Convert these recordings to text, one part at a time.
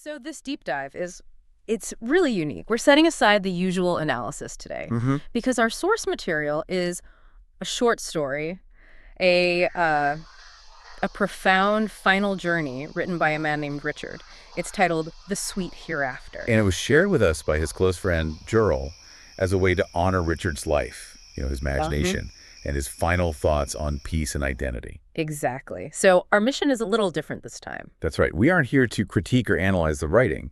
So this deep dive it's really unique. We're setting aside the usual analysis today because our source material is a short story, a profound final journey written by a man named Richard. It's titled The Sweet Hereafter. And it was shared with us by his close friend, Jurl, as a way to honor Richard's life, his imagination, and his final thoughts on peace and identity. Exactly. So our mission is a little different this time. That's right. We aren't here to critique or analyze the writing.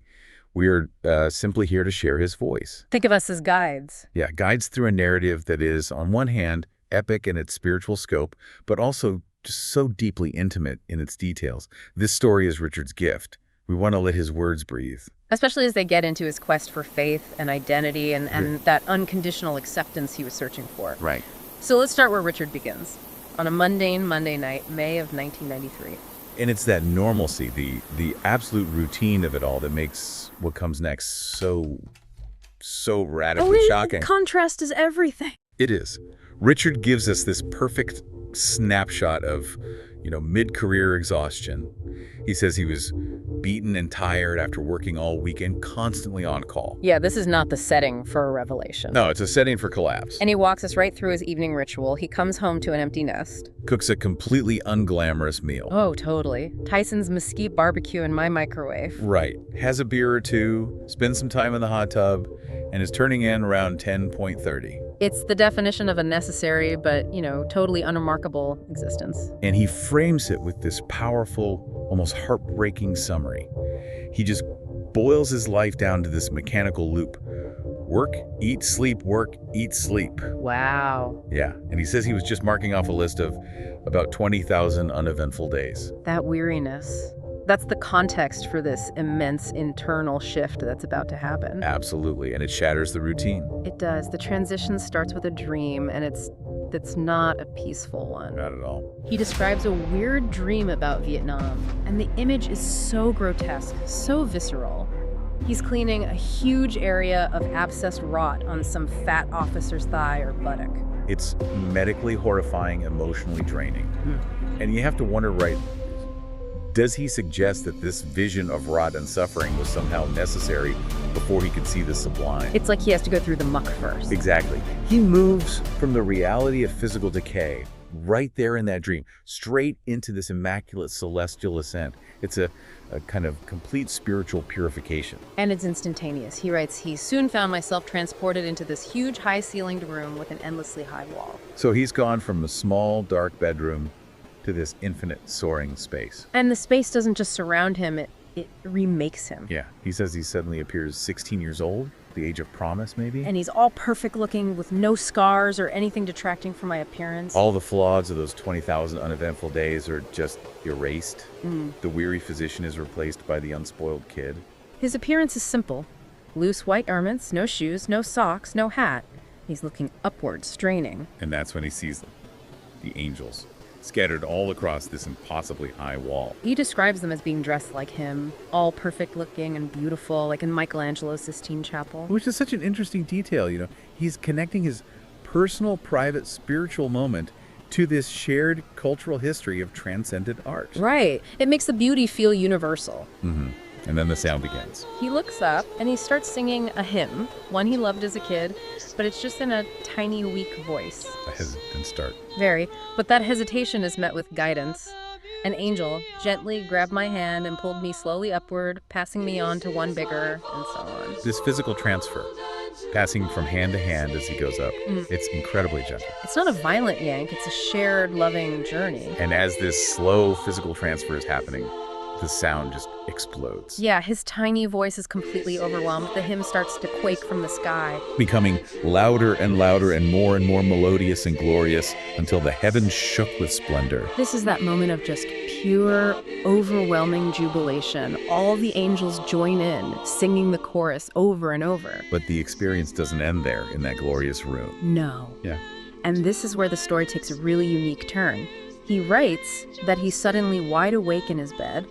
We're simply here to share his voice. Think of us as guides. Yeah, guides through a narrative that is, on one hand, epic in its spiritual scope, but also just so deeply intimate in its details. This story is Richard's gift. We want to let his words breathe. Especially as they get into his quest for faith and identity and that unconditional acceptance he was searching for. Right. So let's start where Richard begins. On a mundane Monday night, May of 1993. And it's that normalcy, the absolute routine of it all that makes what comes next so radically shocking. Contrast is everything. It is. Richard gives us this perfect snapshot of, mid-career exhaustion. He says he was beaten and tired after working all weekend, constantly on call. Yeah, this is not the setting for a revelation. No, it's a setting for collapse. And he walks us right through his evening ritual. He comes home to an empty nest. Cooks a completely unglamorous meal. Oh, totally. Tyson's mesquite barbecue in my microwave. Right. Has a beer or two, spends some time in the hot tub, and is turning in around 10:30. It's the definition of a necessary but, totally unremarkable existence. And he frames it with this powerful, almost heartbreaking summary. He just boils his life down to this mechanical loop. Work, eat, sleep, work, eat, sleep. Wow. Yeah, and he says he was just marking off a list of about 20,000 uneventful days. That weariness. That's the context for this immense internal shift that's about to happen. Absolutely, and it shatters the routine. It does. The transition starts with a dream, and it's not a peaceful one. Not at all. He describes a weird dream about Vietnam, and the image is so grotesque, so visceral. He's cleaning a huge area of abscessed rot on some fat officer's thigh or buttock. It's medically horrifying, emotionally draining. And you have to wonder, right, does he suggest that this vision of rot and suffering was somehow necessary before he could see the sublime? It's like he has to go through the muck first. Exactly. He moves from the reality of physical decay, right there in that dream, straight into this immaculate celestial ascent. It's a kind of complete spiritual purification. And it's instantaneous. He writes, he soon found myself transported into this huge high-ceilinged room with an endlessly high wall. So he's gone from a small, dark bedroom to this infinite soaring space. And the space doesn't just surround him, it remakes him. Yeah, he says he suddenly appears 16 years old, the age of promise maybe. And he's all perfect looking with no scars or anything detracting from my appearance. All the flaws of those 20,000 uneventful days are just erased. The weary physician is replaced by the unspoiled kid. His appearance is simple. Loose white garments, no shoes, no socks, no hat. He's looking upward, straining. And that's when he sees them, the angels, scattered all across this impossibly high wall. He describes them as being dressed like him, all perfect looking and beautiful, like in Michelangelo's Sistine Chapel. Which is such an interesting detail, He's connecting his personal, private, spiritual moment to this shared cultural history of transcendent art. Right. It makes the beauty feel universal. And then the sound begins. He looks up and he starts singing a hymn, one he loved as a kid, but it's just in a tiny, weak voice. A hesitant start. Very. But that hesitation is met with guidance. An angel gently grabbed my hand and pulled me slowly upward, passing me on to one bigger, and so on. This physical transfer, passing from hand to hand as he goes up, it's incredibly gentle. It's not a violent yank, it's a shared, loving journey. And as this slow physical transfer is happening, the sound just explodes. Yeah, his tiny voice is completely overwhelmed. The hymn starts to quake from the sky, becoming louder and louder and more melodious and glorious until the heavens shook with splendor. This is that moment of just pure, overwhelming jubilation. All the angels join in, singing the chorus over and over. But the experience doesn't end there in that glorious room. No. Yeah. And this is where the story takes a really unique turn. He writes that he's suddenly wide awake in his bed,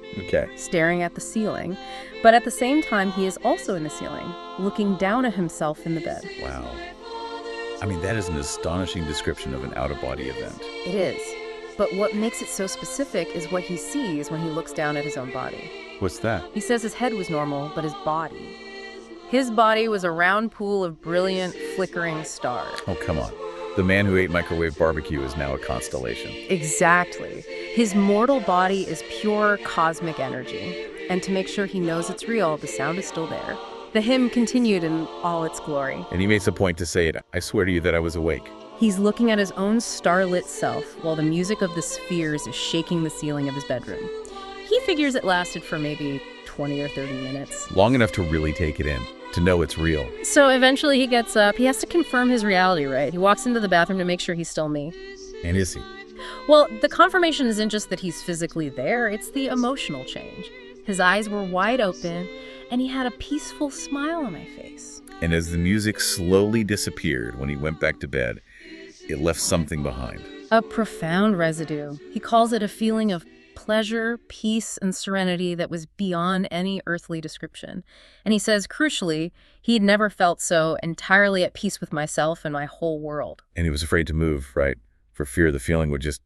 staring at the ceiling, but at the same time he is also in the ceiling, looking down at himself in the bed. Wow. I mean, that is an astonishing description of an out-of-body event. It is. But what makes it so specific is what he sees when he looks down at his own body. What's that? He says his head was normal, but his body was a round pool of brilliant, flickering stars. Oh, come on. The man who ate microwave barbecue is now a constellation. Exactly. His mortal body is pure cosmic energy. And to make sure he knows it's real, the sound is still there. The hymn continued in all its glory. And he makes a point to say it. I swear to you that I was awake. He's looking at his own starlit self while the music of the spheres is shaking the ceiling of his bedroom. He figures it lasted for maybe 20 or 30 minutes. Long enough to really take it in, to know it's real. So eventually he gets up. He has to confirm his reality, right? He walks into the bathroom to make sure he's still me. And is he? Well, the confirmation isn't just that he's physically there, it's the emotional change. His eyes were wide open, and he had a peaceful smile on my face. And as the music slowly disappeared when he went back to bed, it left something behind. A profound residue. He calls it a feeling of pleasure, peace, and serenity that was beyond any earthly description. And he says, crucially, he'd never felt so entirely at peace with myself and my whole world. And he was afraid to move, right? For fear the feeling would just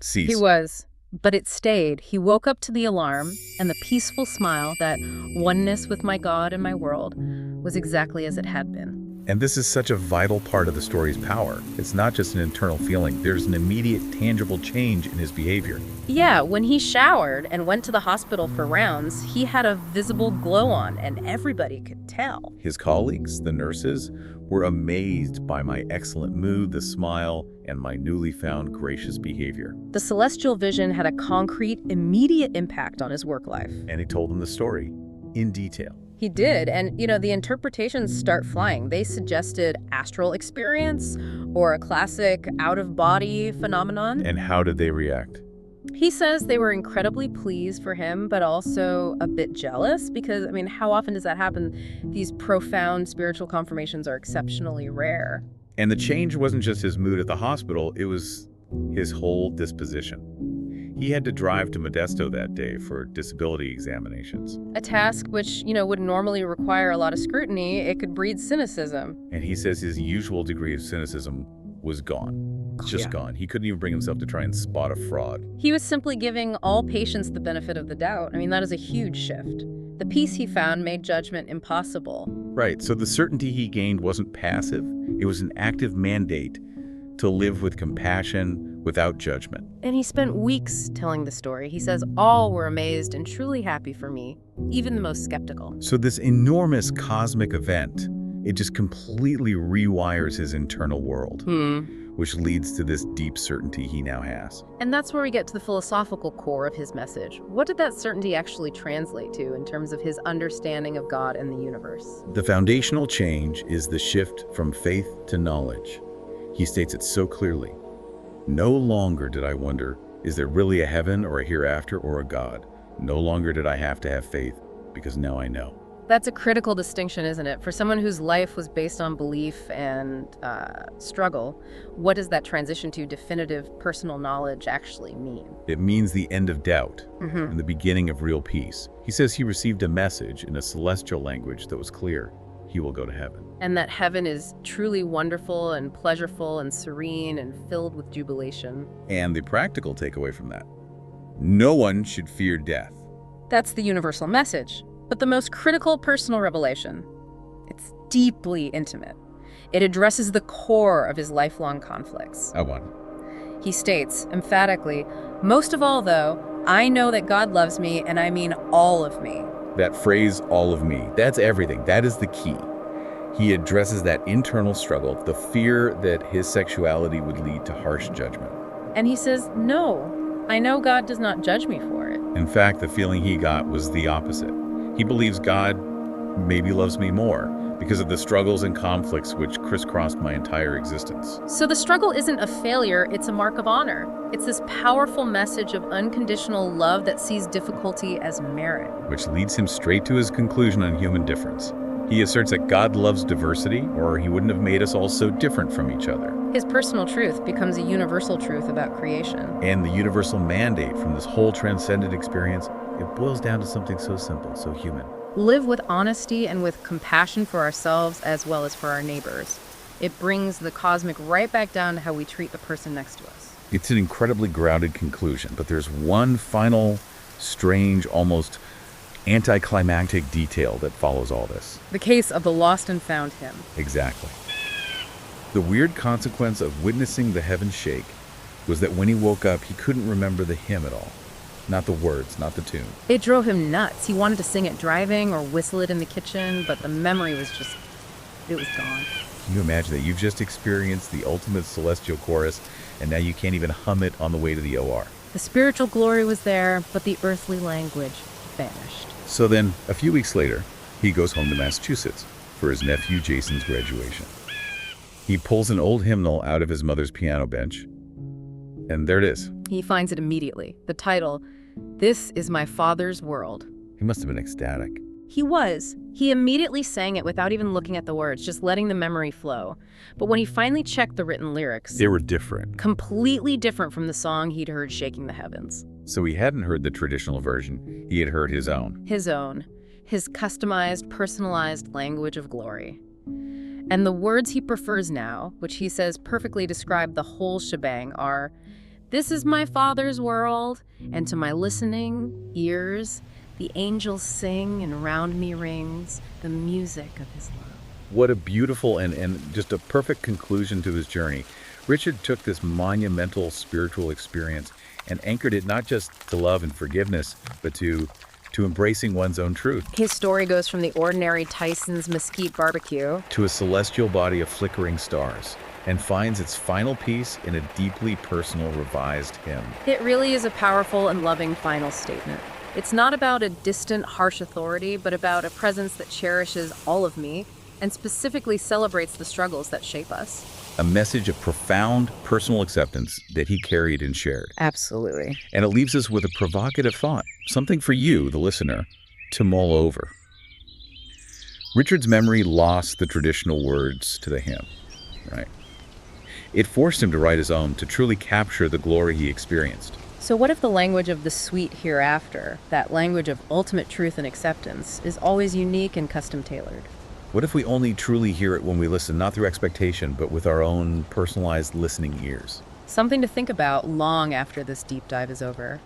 cease. He was. But it stayed. He woke up to the alarm, and the peaceful smile, that oneness with my God and my world, was exactly as it had been. And this is such a vital part of the story's power. It's not just an internal feeling. There's an immediate, tangible change in his behavior. Yeah, when he showered and went to the hospital for rounds, he had a visible glow on, and everybody could tell. His colleagues, the nurses, were amazed by my excellent mood, the smile, and my newly found gracious behavior. The celestial vision had a concrete, immediate impact on his work life. And he told them the story in detail. He did, and the interpretations start flying. They suggested astral experience or a classic out-of-body phenomenon. And how did they react? He says they were incredibly pleased for him, but also a bit jealous because, how often does that happen? These profound spiritual confirmations are exceptionally rare. And the change wasn't just his mood at the hospital, it was his whole disposition. He had to drive to Modesto that day for disability examinations. A task which, would normally require a lot of scrutiny. It could breed cynicism. And he says his usual degree of cynicism was gone. It's just gone. He couldn't even bring himself to try and spot a fraud. He was simply giving all patients the benefit of the doubt. That is a huge shift. The peace he found made judgment impossible. Right, so the certainty he gained wasn't passive. It was an active mandate to live with compassion, without judgment. And he spent weeks telling the story. He says all were amazed and truly happy for me, even the most skeptical. So this enormous cosmic event, it just completely rewires his internal world, which leads to this deep certainty he now has. And that's where we get to the philosophical core of his message. What did that certainty actually translate to in terms of his understanding of God and the universe? The foundational change is the shift from faith to knowledge. He states it so clearly. No longer did I wonder, is there really a heaven or a hereafter or a God? No longer did I have to have faith, because now I know. That's a critical distinction, isn't it? For someone whose life was based on belief and struggle, what does that transition to definitive personal knowledge actually mean? It means the end of doubt and the beginning of real peace. He says he received a message in a celestial language that was clear. He will go to heaven. And that heaven is truly wonderful and pleasureful and serene and filled with jubilation. And the practical takeaway from that: no one should fear death. That's the universal message. But the most critical personal revelation, it's deeply intimate. It addresses the core of his lifelong conflicts. I want. He states, emphatically, most of all, though, I know that God loves me, and I mean all of me. That phrase, all of me, that's everything. That is the key. He addresses that internal struggle, the fear that his sexuality would lead to harsh judgment. And he says, no, I know God does not judge me for it. In fact, the feeling he got was the opposite. He believes God maybe loves me more because of the struggles and conflicts which crisscrossed my entire existence. So the struggle isn't a failure, it's a mark of honor. It's this powerful message of unconditional love that sees difficulty as merit. Which leads him straight to his conclusion on human difference. He asserts that God loves diversity, or he wouldn't have made us all so different from each other. His personal truth becomes a universal truth about creation. And the universal mandate from this whole transcendent experience, it boils down to something so simple, so human. Live with honesty and with compassion for ourselves as well as for our neighbors. It brings the cosmic right back down to how we treat the person next to us. It's an incredibly grounded conclusion, but there's one final, strange, almost anticlimactic detail that follows all this. The case of the lost and found hymn. Exactly. The weird consequence of witnessing the heavens shake was that when he woke up, he couldn't remember the hymn at all. Not the words, not the tune. It drove him nuts. He wanted to sing it driving or whistle it in the kitchen, but the memory was just, it was gone. Can you imagine that? You've just experienced the ultimate celestial chorus, and now you can't even hum it on the way to the OR. The spiritual glory was there, but the earthly language vanished. So then, a few weeks later, he goes home to Massachusetts for his nephew Jason's graduation. He pulls an old hymnal out of his mother's piano bench, and there it is. He finds it immediately. The title, "This is My Father's World." He must have been ecstatic. He was. He immediately sang it without even looking at the words, just letting the memory flow. But when he finally checked the written lyrics, they were different. Completely different from the song he'd heard shaking the heavens. So he hadn't heard the traditional version. He had heard his own. His own. His customized, personalized language of glory. And the words he prefers now, which he says perfectly describe the whole shebang, are, "This is my Father's world, and to my listening ears, the angels sing and round me rings the music of his love." What a beautiful and just a perfect conclusion to his journey. Richard took this monumental spiritual experience and anchored it not just to love and forgiveness, but to embracing one's own truth. His story goes from the ordinary Tyson's Mesquite barbecue to a celestial body of flickering stars, and finds its final piece in a deeply personal revised hymn. It really is a powerful and loving final statement. It's not about a distant, harsh authority, but about a presence that cherishes all of me and specifically celebrates the struggles that shape us. A message of profound personal acceptance that he carried and shared. Absolutely. And it leaves us with a provocative thought, something for you, the listener, to mull over. Richard's memory lost the traditional words to the hymn, right? It forced him to write his own, to truly capture the glory he experienced. So what if the language of the sweet hereafter, that language of ultimate truth and acceptance, is always unique and custom-tailored? What if we only truly hear it when we listen, not through expectation, but with our own personalized listening ears? Something to think about long after this deep dive is over.